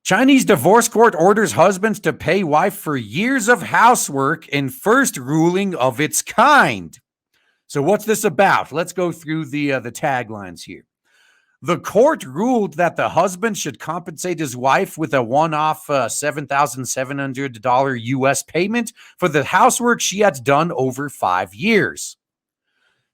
Chinese divorce court orders husbands to pay wife for years of housework in first ruling of its kind. So what's this about? Let's go through the taglines here. The court ruled that the husband should compensate his wife with a one-off $7,700 U.S. payment for the housework she had done over 5 years.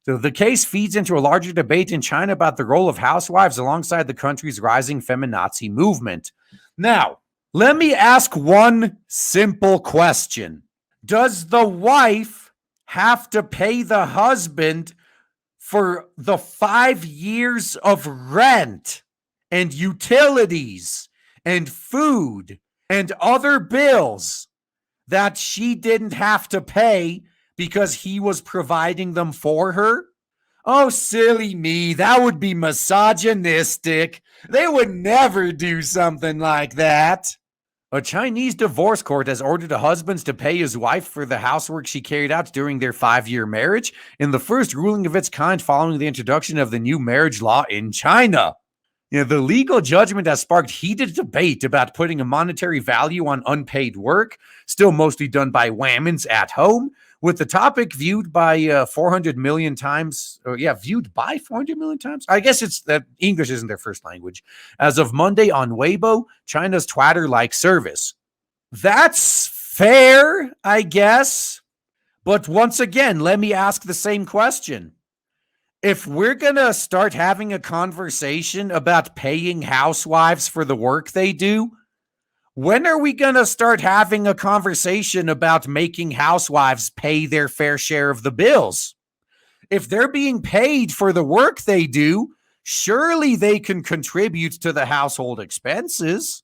So the case feeds into a larger debate in China about the role of housewives alongside the country's rising feminazi movement. Now, let me ask one simple question. Does the wife have to pay the husband for the 5 years of rent and utilities and food and other bills that she didn't have to pay because he was providing them for her? Oh, silly me. That would be misogynistic. They would never do something like that. A Chinese divorce court has ordered husbands to pay his wife for the housework she carried out during their 5-year marriage in the first ruling of its kind following the introduction of the new marriage law in China. The legal judgment has sparked heated debate about putting a monetary value on unpaid work, still mostly done by whammons at home, with the topic viewed by 400 million times. Viewed by 400 million times? I guess it's that English isn't their first language. As of Monday on Weibo, China's Twitter-like service. That's fair, I guess. But once again, let me ask the same question. If we're going to start having a conversation about paying housewives for the work they do, when are we going to start having a conversation about making housewives pay their fair share of the bills? If they're being paid for the work they do, surely they can contribute to the household expenses.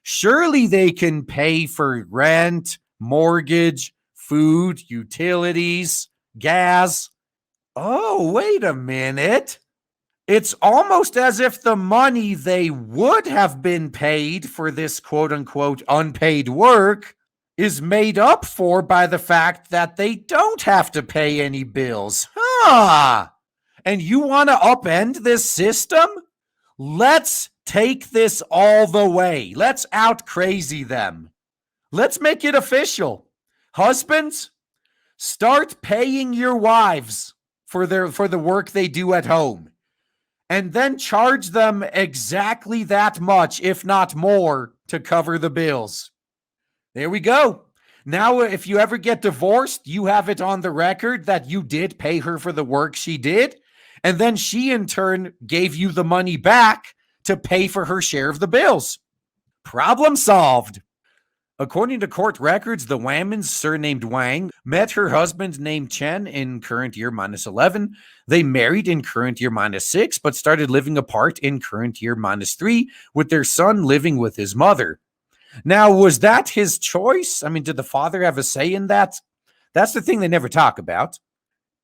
Surely they can pay for rent, mortgage, food, utilities, gas. Oh, wait a minute. It's almost as if the money they would have been paid for this quote-unquote unpaid work is made up for by the fact that they don't have to pay any bills. And you want to upend this system? Let's take this all the way. Let's out crazy them. Let's make it official. Husbands, start paying your wives for the work they do at home, and then charge them exactly that much, if not more, to cover the bills. There we go. Now, if you ever get divorced, you have it on the record that you did pay her for the work she did, and then she in turn gave you the money back to pay for her share of the bills. Problem solved. According to court records, the Whammons, surnamed Wang, met her husband named Chen in current year -11. They married in current year -6, but started living apart in current year -3, with their son living with his mother. Now, was that his choice? I mean, did the father have a say in that? That's the thing they never talk about.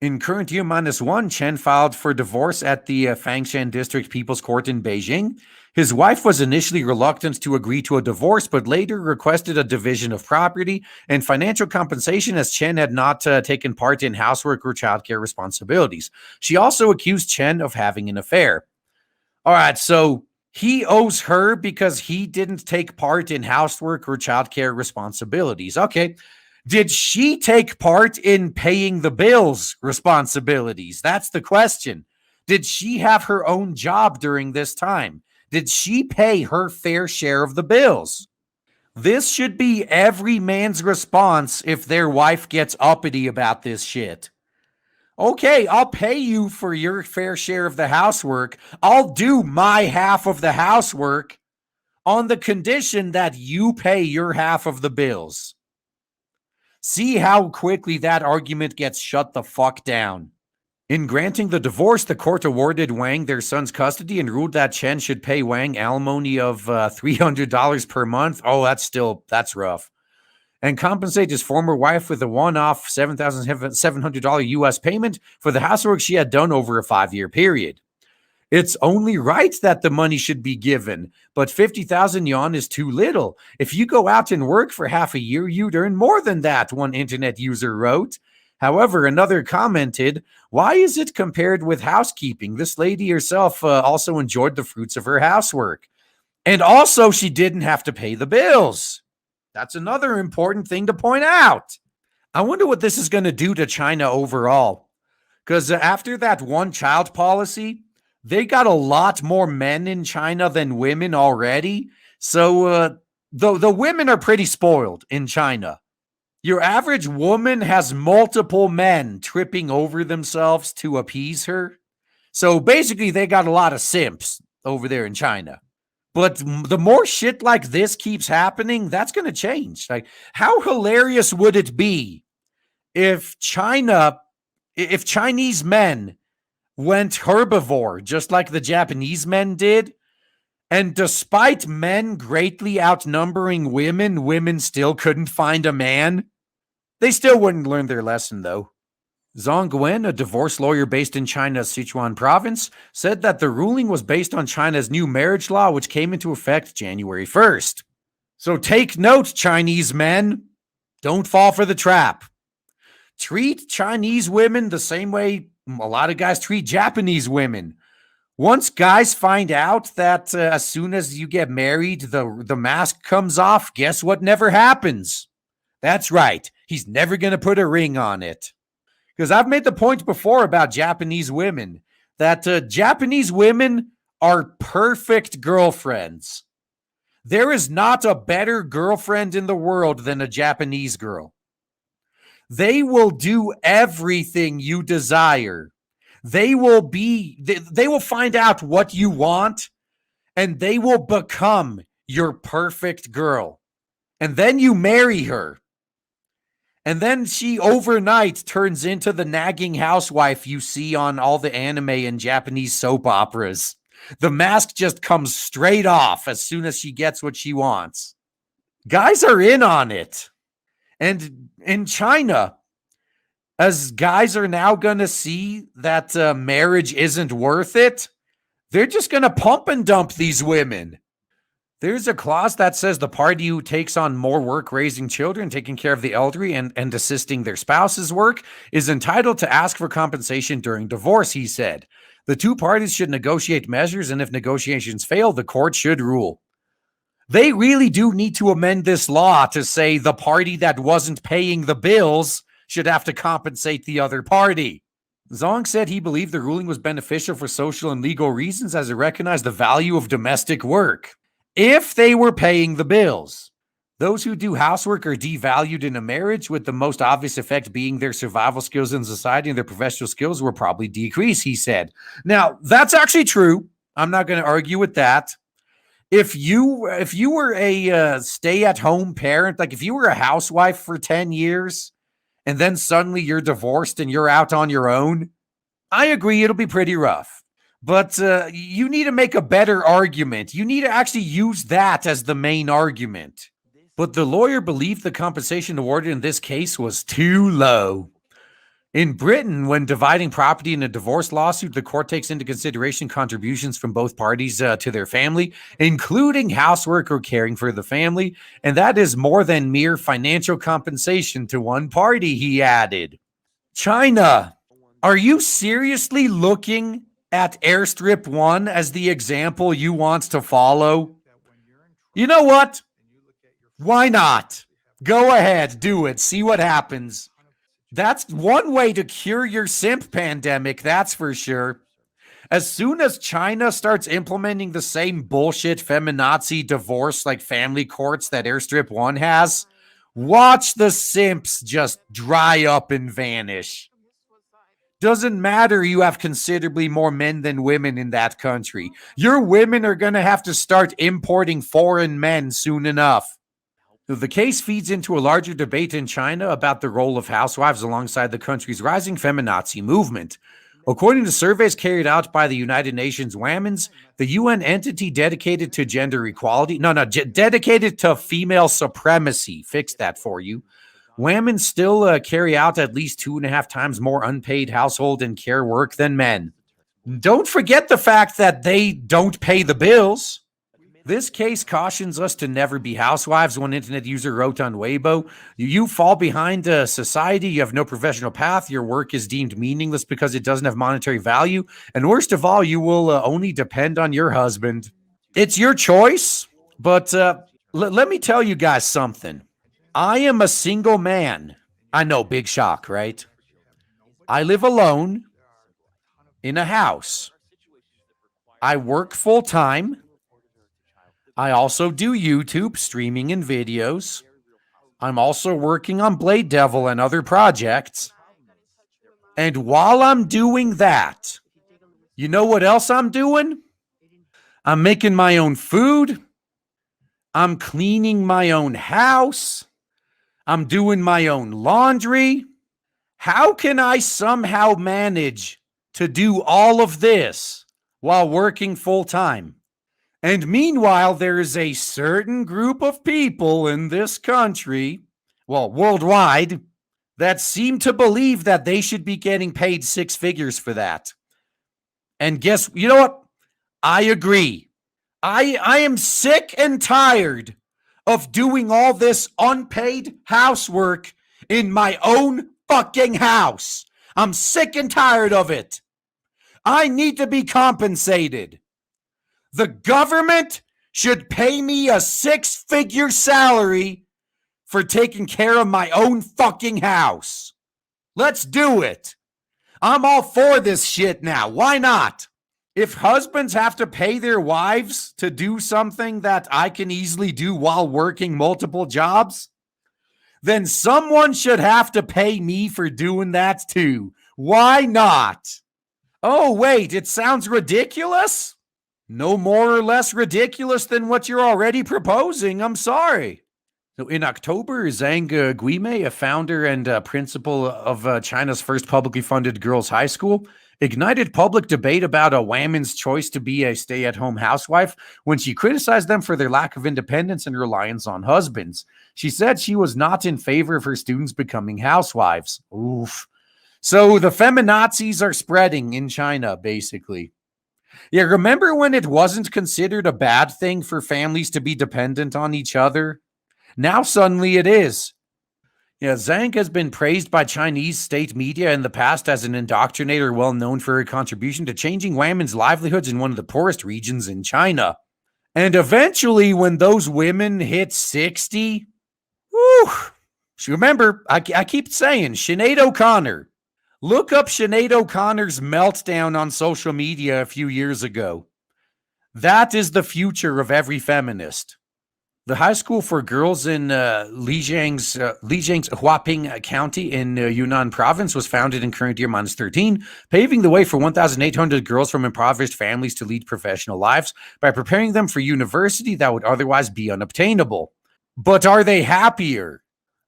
In current year -1, Chen filed for divorce at the Fangshan District People's Court in Beijing. His wife was initially reluctant to agree to a divorce, but later requested a division of property and financial compensation as Chen had not taken part in housework or childcare responsibilities. She also accused Chen of having an affair. All right, so he owes her because he didn't take part in housework or childcare responsibilities. Okay. Did she take part in paying the bills responsibilities? That's the question. Did she have her own job during this time? Did she pay her fair share of the bills? This should be every man's response if their wife gets uppity about this shit. Okay, I'll pay you for your fair share of the housework. I'll do my half of the housework on the condition that you pay your half of the bills. See how quickly that argument gets shut the fuck down. In granting the divorce, the court awarded Wang their son's custody and ruled that Chen should pay Wang alimony of $300 per month. Oh, that's rough. And compensate his former wife with a one-off $7,700 U.S. payment for the housework she had done over a 5-year period. It's only right that the money should be given, but 50,000 yuan is too little. If you go out and work for half a year, you'd earn more than that, one internet user wrote. However, another commented, why is it compared with housekeeping? This lady herself also enjoyed the fruits of her housework. And also, she didn't have to pay the bills. That's another important thing to point out. I wonder what this is going to do to China overall. Because after that one child policy, they got a lot more men in China than women already. So the women are pretty spoiled in China. Your average woman has multiple men tripping over themselves to appease her. So basically, they got a lot of simps over there in China. But the more shit like this keeps happening, that's going to change. Like, how hilarious would it be if Chinese men went herbivore, just like the Japanese men did? And despite men greatly outnumbering women, women still couldn't find a man. They still wouldn't learn their lesson, though. Zhang Guan, a divorce lawyer based in China's Sichuan province, said that the ruling was based on China's new marriage law, which came into effect January 1st. So take note, Chinese men. Don't fall for the trap. Treat Chinese women the same way a lot of guys treat Japanese women. Once guys find out that as soon as you get married, the mask comes off, guess what never happens? That's right. He's never going to put a ring on it. Because I've made the point before about Japanese women, that Japanese women are perfect girlfriends. There is not a better girlfriend in the world than a Japanese girl. They will do everything you desire. They will find out what you want, and they will become your perfect girl. And then you marry her. And then she overnight turns into the nagging housewife you see on all the anime and Japanese soap operas. The mask just comes straight off as soon as she gets what she wants. Guys are in on it. And in China, as guys are now going to see that marriage isn't worth it, they're just going to pump and dump these women. There's a clause that says the party who takes on more work raising children, taking care of the elderly, and assisting their spouse's work is entitled to ask for compensation during divorce, he said. The two parties should negotiate measures, and if negotiations fail, the court should rule. They really do need to amend this law to say the party that wasn't paying the bills should have to compensate the other party. Zhang said he believed the ruling was beneficial for social and legal reasons as it recognized the value of domestic work. If they were paying the bills. Those who do housework are devalued in a marriage, with the most obvious effect being their survival skills in society and their professional skills will probably decrease, he said. Now, that's actually true. I'm not going to argue with that. If you were a stay-at-home parent, like if you were a housewife for 10 years and then suddenly you're divorced and you're out on your own, I agree it'll be pretty rough. But you need to make a better argument. You need to actually use that as the main argument. But the lawyer believed the compensation awarded in this case was too low. In Britain, when dividing property in a divorce lawsuit, the court takes into consideration contributions from both parties to their family, including housework or caring for the family, and that is more than mere financial compensation to one party, he added. China, are you seriously looking at Airstrip 1 as the example you want to follow? You know what? Why not? Go ahead, do it. See what happens. That's one way to cure your simp pandemic, that's for sure. As soon as China starts implementing the same bullshit feminazi divorce like family courts that Airstrip 1 has, watch the simps just dry up and vanish. Doesn't matter you have considerably more men than women in that country. Your women are going to have to start importing foreign men soon enough. The case feeds into a larger debate in China about the role of housewives alongside the country's rising feminazi movement. According to surveys carried out by the United Nations WAMNs, the UN entity dedicated to gender equality, dedicated to female supremacy, fix that for you. Women still carry out at least 2.5 times more unpaid household and care work than men. Don't forget the fact that they don't pay the bills. This case cautions us to never be housewives. One internet user wrote on Weibo, you fall behind society, you have no professional path, your work is deemed meaningless because it doesn't have monetary value, and worst of all, you will only depend on your husband. It's your choice, but let me tell you guys something. I am a single man. I know, big shock, right? I live alone in a house. I work full time. I also do YouTube streaming and videos. I'm also working on Blade Devil and other projects. And while I'm doing that, you know what else I'm doing? I'm making my own food. I'm cleaning my own house. I'm doing my own laundry. How can I somehow manage to do all of this while working full time? And meanwhile, there is a certain group of people in this country, well, worldwide, that seem to believe that they should be getting paid six figures for that. And you know what? I agree. I am sick and tired of doing all this unpaid housework in my own fucking house. I'm sick and tired of it. I need to be compensated. The government should pay me a six-figure salary for taking care of my own fucking house. Let's do it. I'm all for this shit now. Why not? If husbands have to pay their wives to do something that I can easily do while working multiple jobs, then someone should have to pay me for doing that too. Why not? Oh, wait, it sounds ridiculous? No more or less ridiculous than what you're already proposing. I'm sorry. So in October, Zhang Guimei, a founder and principal of China's first publicly funded girls' high school, ignited public debate about a woman's choice to be a stay-at-home housewife when she criticized them for their lack of independence and reliance on husbands. She said she was not in favor of her students becoming housewives. Oof. So the feminazis are spreading in China, basically. Yeah, remember when it wasn't considered a bad thing for families to be dependent on each other? Now suddenly it is. Yeah, Zhang has been praised by Chinese state media in the past as an indoctrinator well known for her contribution to changing women's livelihoods in one of the poorest regions in China. And eventually, when those women hit 60, whew, remember, I keep saying, Sinead O'Connor. Look up Sinead O'Connor's meltdown on social media a few years ago. That is the future of every feminist. The high school for girls in Lijiang's Huaping County in Yunnan province was founded in current year -13, paving the way for 1,800 girls from impoverished families to lead professional lives by preparing them for university that would otherwise be unobtainable. But are they happier?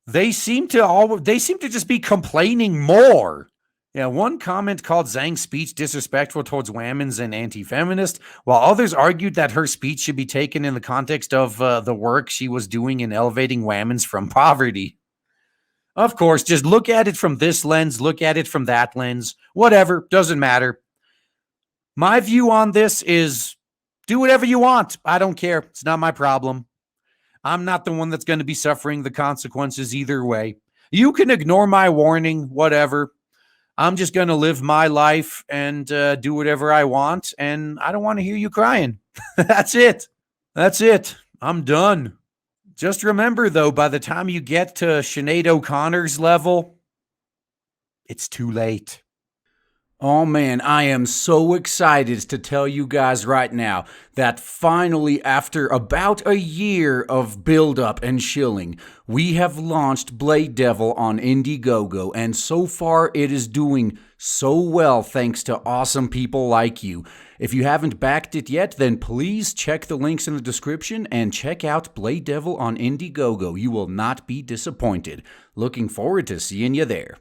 They seem to just be complaining more. Yeah, one comment called Zhang's speech disrespectful towards women and anti-feminist, while others argued that her speech should be taken in the context of the work she was doing in elevating women from poverty. Of course, just look at it from this lens, look at it from that lens, whatever, doesn't matter. My view on this is do whatever you want. I don't care. It's not my problem. I'm not the one that's going to be suffering the consequences either way. You can ignore my warning, whatever. I'm just going to live my life and do whatever I want, and I don't want to hear you crying. That's it. That's it. I'm done. Just remember, though, by the time you get to Sinead O'Connor's level, it's too late. Oh man, I am so excited to tell you guys right now that finally, after about a year of build-up and shilling, we have launched Blade Devil on Indiegogo, and so far it is doing so well thanks to awesome people like you. If you haven't backed it yet, then please check the links in the description and check out Blade Devil on Indiegogo. You will not be disappointed. Looking forward to seeing you there.